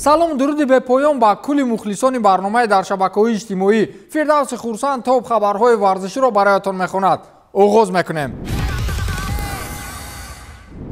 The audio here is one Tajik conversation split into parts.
салом дуруди бепоён ба кулли мухлисони барномаи дар шабакаҳои иҷтимоӣ. Фирдавси Хурсанд топ хабарҳои варзиширо бароятон мехонад. оғоз мекунем.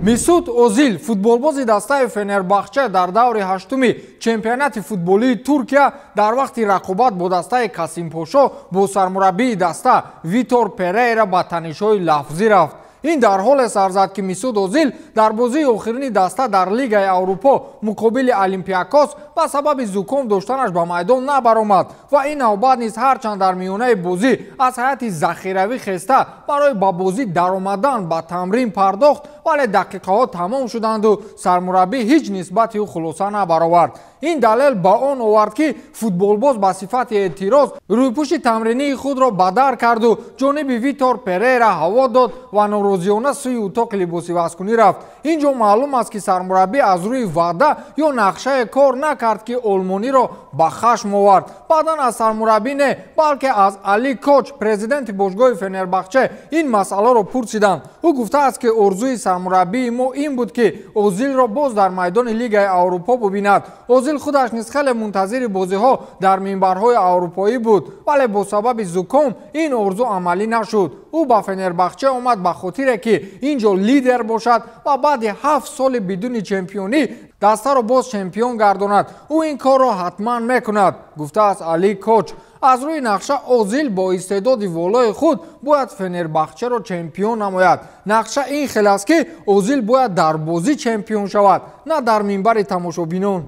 Месут Озил, футболбози дастаи Фенербахче дар даври ҳаштуми чемпионати футболии Туркия дар вақти рақобат бо дастаи Касимпошо бо сармураббии даста Витор Перейра ба танишҳои лафзӣ рафт. ин дар ҳоле сар зад ки Месут Озил дар бозии охирини даста дар Лигаи Аврупо муқобили Олимпиакос ба сабаби зуком доштанаш ба майдон набаромад ва ин навбат низ ҳарчанд дар миёнаи бозӣ аз ҳайати захиравӣ хеста барои ба бозӣ даромадан ба тамрин пардохт, вале дақиқаҳо тамом шуданду сармураббӣ ҳеҷ нисбати ӯ хулоса набаровард. ин далел ба он овард ки футболбоз ба сифати эътироз рӯйпӯши тамринии худро ба дар карду ҷониби Витор Перейра ҳаво дод ва норозиёна сӯи утоқи либосивазкунӣ рафт. ин ҷо маълум аст ки сармураббӣ аз рӯи ваъда ё нақшае кор накард ки олмониро ба хашм овард. баъдан аз сармураббӣ не, балки аз Али Коч, президенти бошгоҳи Фенербахче, ин масъаларо пурсиданд. ӯ гуфтааст ки орзуи сармураббии мо ин буд ки Озилро боз дар майдони Лигаи Аврупо бубинад. Озил худаш низ хеле мунтазири бозиҳо дар минбарҳои аврупоӣ буд, вале бо сабаби зуком ин орзу амалӣ нашуд. ӯ ба Фенербахче омад ба хотире ки ин ҷо лидер бошад ва баъди 7 соли бидуни чемпионӣ дастаро боз чемпион гардонад. ӯ ин корро ҳатман мекунад, гуфтааст Али Коч. аз рӯи нақша Озил бо истеъдоди волои худ бояд Фенербахчеро чемпион намояд. нақша ин хел аст ки Озил бояд дар бозӣ чемпион шавад, на дар минбари тамошобинон.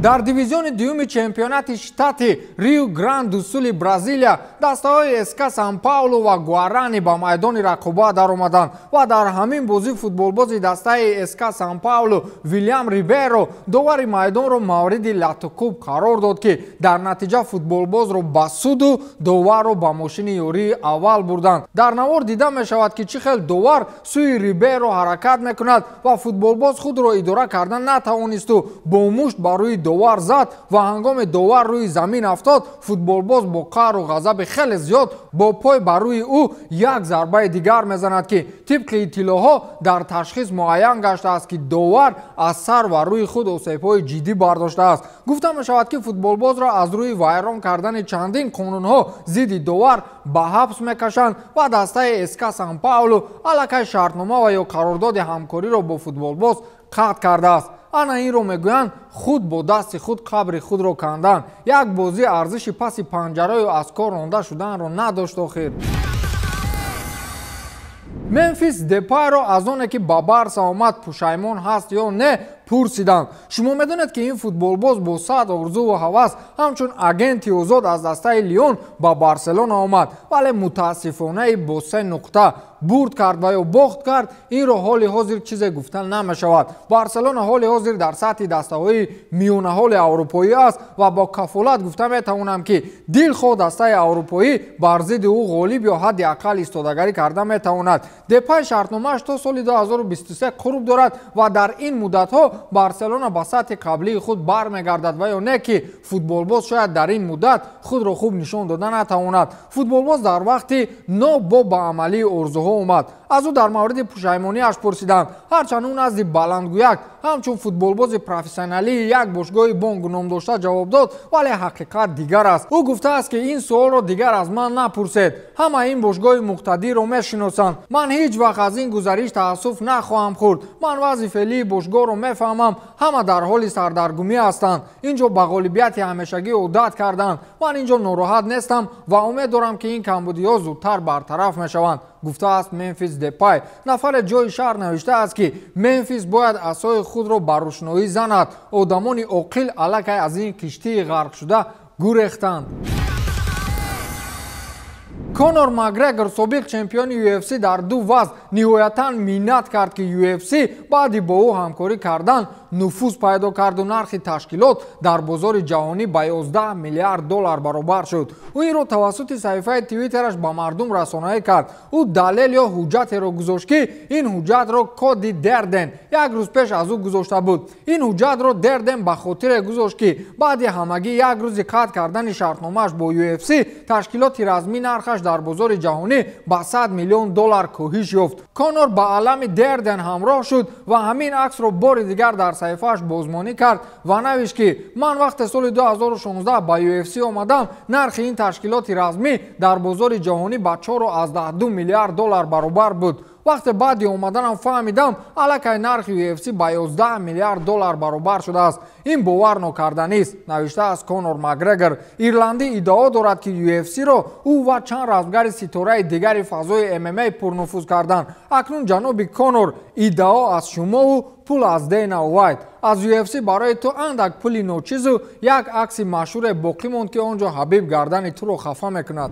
дар дивизиони дуюми чемпионати штати Риу Гранду Сули Бразилия дастаҳои СК Сан Паулу ва Гуарани ба майдони рақобат даромаданд ва дар ҳамин бозӣ футболбози дастаи СК Сан Паулу Вилиам Риберо довари майдонро мавриди латукуб қарор дод ки дар натиҷа футболбозро ба суду доварро ба мошини ёрии аввал бурданд. дар навор дида мешавад ки чӣ хел довар сӯи Риберо ҳаракат мекунад ва футболбоз худро идора кардан натавонисту бо мушт ба рӯи довар зад ва ҳангоми довар рӯи замин афтод, футболбоз бо қаҳру ғазаби хеле зиёд бо пой ба рӯи ӯ як зарбаи дигар мезанад ки тибқи иттилоъҳо дар ташхис муайян гаштааст ки довар аз сар ва рӯи худ осебҳои ҷиддӣ бардоштааст. гуфта мешавад ки футболбозро аз рӯи вайрон кардани чандин қонунҳо зидди довар ба ҳабс мекашанд ва дастаи СК Сан Паулу аллакай шартнома ва ё қарордоди ҳамкориро бо футболбоз қатъ кардааст. ана инро мегӯянд худ бо дасти худ қабри худро кандан. як бозӣ арзиши паси панҷараю аз кор ронда шуданро надошт охир. Мемфис Депайро аз оне ки ба Барса омад пушаймон ҳаст ё не пурсиданд. шумо медонед ки ин футболбоз бо сад орзуву ҳавас ҳамчун агенти озод аз дастаи Лион ба Барселона омад, вале мутаассифонаи бо 3 нуқта бурд кард ва ё бохт кард. инро ҳоли ҳозир чизе гуфта намешавад. Барселона ҳоли ҳозир дар сатҳи дастаҳои миёнаҳоли аврупоӣ аст ва бо кафолат гуфта метавонам ки дилхоҳ дастаи аврупоӣ бар зидди ӯ ғолиб ё ҳадди аққал истодагарӣ карда метавонад. Депай шартномааш то соли 2023 қурб дорад ва дар ин муддатҳо Барселона ба сатҳи қаблии худ бармегардад ва ё не ки футболбоз шояд дар ин муддат худро хуб нишон дода натавонад. футболбоз дар вақти ноб бо ба амалии орзуҳо омад. аз ӯ дар мавриди пушаймониаш пурсиданд. ҳарчанд ӯ назди баландгӯяк ҳамчун футболбози профессионалии як бошгоҳи бонк ном дошта ҷавоб дод, вале ҳақиқат дигар аст. ӯ гуфтааст ки ин суолро дигар аз ман напурсед. ҳама ин бошгоҳи муқтадирро мешиносанд. ман ҳеҷ вақт аз ин гузариш таассуф нахоҳам хӯрд. ман вазъи феълии бошгоҳро мефаҳмам. ҳама дар ҳоли сардаргумӣ ҳастанд. ин ҷо ба ғолибияти ҳамешагӣ одат карданд. ман ин ҷо нороҳат нестам ва умед дорам ки ин камбудиҳо зудтар бартараф мешаванд, гуфтааст Мемфис Депай. нафаре ҷои шаҳр навиштааст ки Мемфис бояд асои худро ба рӯшноӣ занад. одамони оқил аллакай аз ин киштии ғарқшуда гурехтанд. Конор Макгрегор, собиқ чемпиони UFC дар ду вазн, ниҳоятан миннат кард ки UFC баъди бо ӯ ҳамкорӣ кардан нуфуз пайдо карду нархи ташкилот дар бозори ҷаҳонӣ ба 11 миллиард доллар баробар шуд. ӯ инро тавассути саҳифаи твиттераш ба мардум расонаӣ кард. ӯ далел ё ҳуҷҷатеро гузошт ки ин ҳуҷҷатро Коди Дерден як рӯз пеш аз ӯ гузошта буд. ин ҳуҷҷатро Дерден ба хотире гузошт ки баъди ҳамагӣ як рӯзи қатъ кардани шартномааш бо UFC ташкилоти размӣ нархаш дар бозори ҷаҳонӣ ба 100 миллион доллар коҳиш ёфт. Конор ба алами Дерден ҳамроҳ шуд ва ҳамин аксро бори дигар дар саҳифааш бозмонӣ кард ва навишт ки ман вақте соли 2016 ба UFC омадам, нархи ин ташкилоти размӣ дар бозори ҷаҳонӣ ба 4,2 миллиард доллар баробар буд. вақте баъди омаданам фаҳмидам аллакай нархи UFC ба 11 миллиард доллар баробар шудааст. ин бовар нокарданист, навиштааст Конор Макгрегор. ирландӣ иддао дорад ки UFC-ро ӯ ва чанд равзгари ситораи дигари фазои MMA пурнуфуз карданд. акнун ҷаноби Конор иддао аз шумову пул аз Дейна Уайт. аз UFC барои ту андак пули ночизу як акси машҳуре боқӣ монд ки он ҷо Ҳабиб гардани туро хафа мекунад.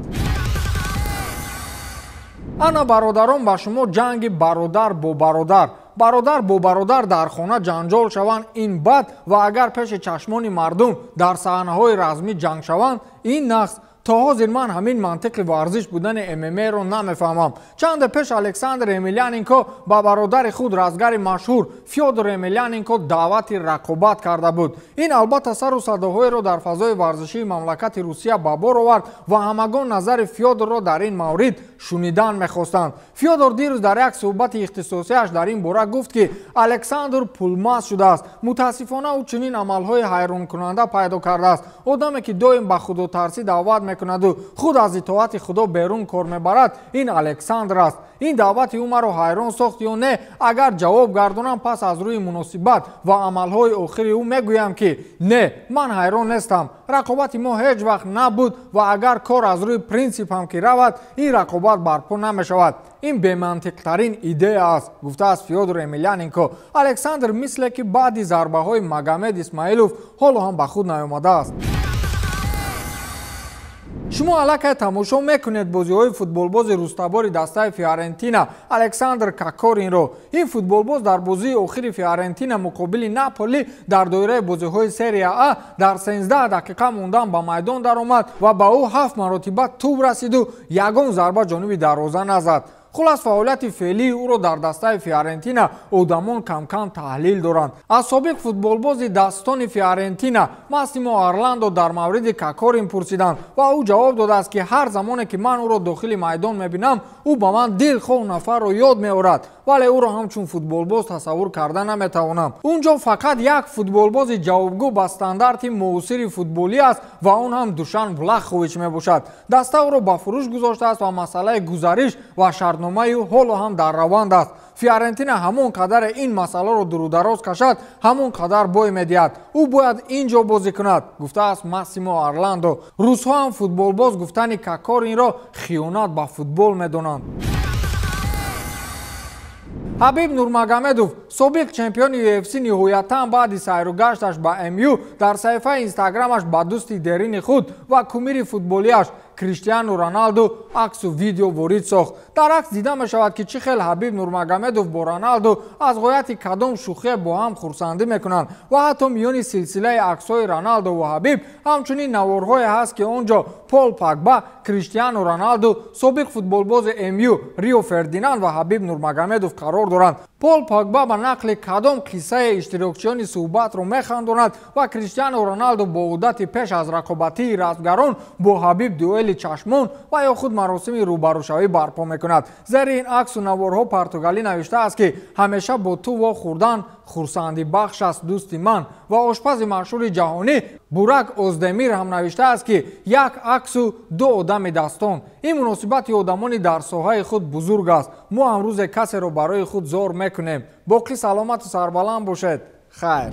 ана бародарон ба шумо ҷанги бародар бо бародар. бародар бо бародар дар хона ҷанҷол шаванд, ин бад ва агар пеши чашмони мардум дар саҳнаҳои размӣ ҷанг шаванд, ин нақс. то ҳозир ман ҳамин мантиқи варзиш будани MMA-ро намефаҳмам. чанде пеш Александр Емельяненко ба бародари худ разгари машҳур Фёдор Емельяненко даъвати рақобат карда буд. ин албатта сару садоҳоеро дар фазои варзишии мамлакати Русия ба бор овард ва ҳамагон назари Фёдорро дар ин маврид шунидан мехостанд. Фёдор дирӯз дар як суҳбати ихтисосияш дар ин бора гуфт ки Александр пулмаст шудааст. мутаассифона ӯ чунин амалҳои ҳайронкунанда пайдо кардааст. одаме ки доим ба худотарсӣ даъват мекунаду худ аз итоати худо берун кор мебарад, ин Александр аст. ин даъвати ӯ маро ҳайрон сохт ё не? агар ҷавоб гардонам, пас аз рӯи муносибат ва амалҳои охири ӯ мегӯям ки не, ман ҳайрон нестам. рақобати мо ҳеҷ вақт набуд ва агар кор аз рӯи принсип ҳам ки равад, ин рақобат барпо намешавад. ин бемантиқтарин идея аст, гуфтааст Фёдор Емельяненко. Александр мисле ки баъди зарбаҳои Магомед Исмаилов ҳоло ҳам ба худ наёмадааст. шумо аллакай тамошо мекунед бозиҳои футболбози рустабори дастаи Фиорентина Александр Кокоринро. ин футболбоз дар бозии охири Фиорентина муқобили Наполи дар доираи бозиҳои серия А дар 13 дақиқа мондан ба майдон даромад ва ба ӯ 7 маротиба тӯб расиду ягон зарба ҷониби дарвоза назад. хулас фаъолияти феълии ӯро дар дастаи Фиорентина одамон кам-кам таҳлил доранд. аз собиқ футболбози дастони Фиорентина Массимо Орландо дар мавриди Кокорин пурсиданд ва ӯ ҷавоб додааст ки ҳар замоне ки ман ӯро дохили майдон мебинам, ӯ ба ман дилхоҳ нафарро ёд меорад, вале ӯро ҳамчун футболбоз тасаввур карда наметавонам. унҷо фақат як футболбози ҷавобгӯ ба стандарти муосири футболӣ аст ва он ҳам Душан Влахович мебошад. даста ӯро ба фурӯш гузоштааст ва масъалаи гузариш ва шартномаи ӯ ҳоло ҳам дар раванд аст. Фиорентина ҳамон қадаре ин масъаларо дурудароз кашад, ҳамон қадар бой медиҳад. ӯ бояд ин ҷо бозӣ кунад, гуфтааст Массимо Орландо. рӯзҳо ҳам футболбоз гуфтани Кокоринро хиёнат ба футбол медонанд. Ҳабиб Нурмагомедов, собиқ чемпиони UFC, ниҳоятан баъди сайру гашташ ба МЮ дар саҳифаи инстаграмаш ба дӯсти дерини худ ва кумири футболиаш Криштиану Роналду аксу видео ворид сохт. дар акс дида мешавад ки чӣ хел Ҳабиб Нурмагомедов бо Роналду аз ғояти кадом шӯхие бо ҳам хурсандӣ мекунанд ва ҳатто миёни силсилаи аксҳои Роналду ва Ҳабиб ҳамчунин наворҳое ҳаст ки он ҷо Пол Погба, Криштиану Роналду, собиқ футболбози МЮ Рио Фердинанд ва Ҳабиб Нурмагомедов қарор доранд. Пол Погба ба нақли кадом қиссаи иштирокчиёни суҳбатро механдонад ва Криштиану Роналду бо одати пеш аз рақобатии равзгарон бо Ҳабиб дуэли чашмон ва ё худ маросими рӯбарӯшавӣ барпо мекунад. зери ин аксу наворҳо португалӣ навиштааст ки ҳамеша бо ту во хӯрдан хурсандӣ бахш аст дӯсти ман ва ошпази машҳури ҷаҳонӣ Бурак Оздемир ҳам навиштааст ки як аксу ду одами дастон. ин муносибати одамони дар соҳаи худ бузург аст. мо ҳам рӯзе касеро барои худ зор мекунем. боқӣ саломату сарбаланд бошед. хайр.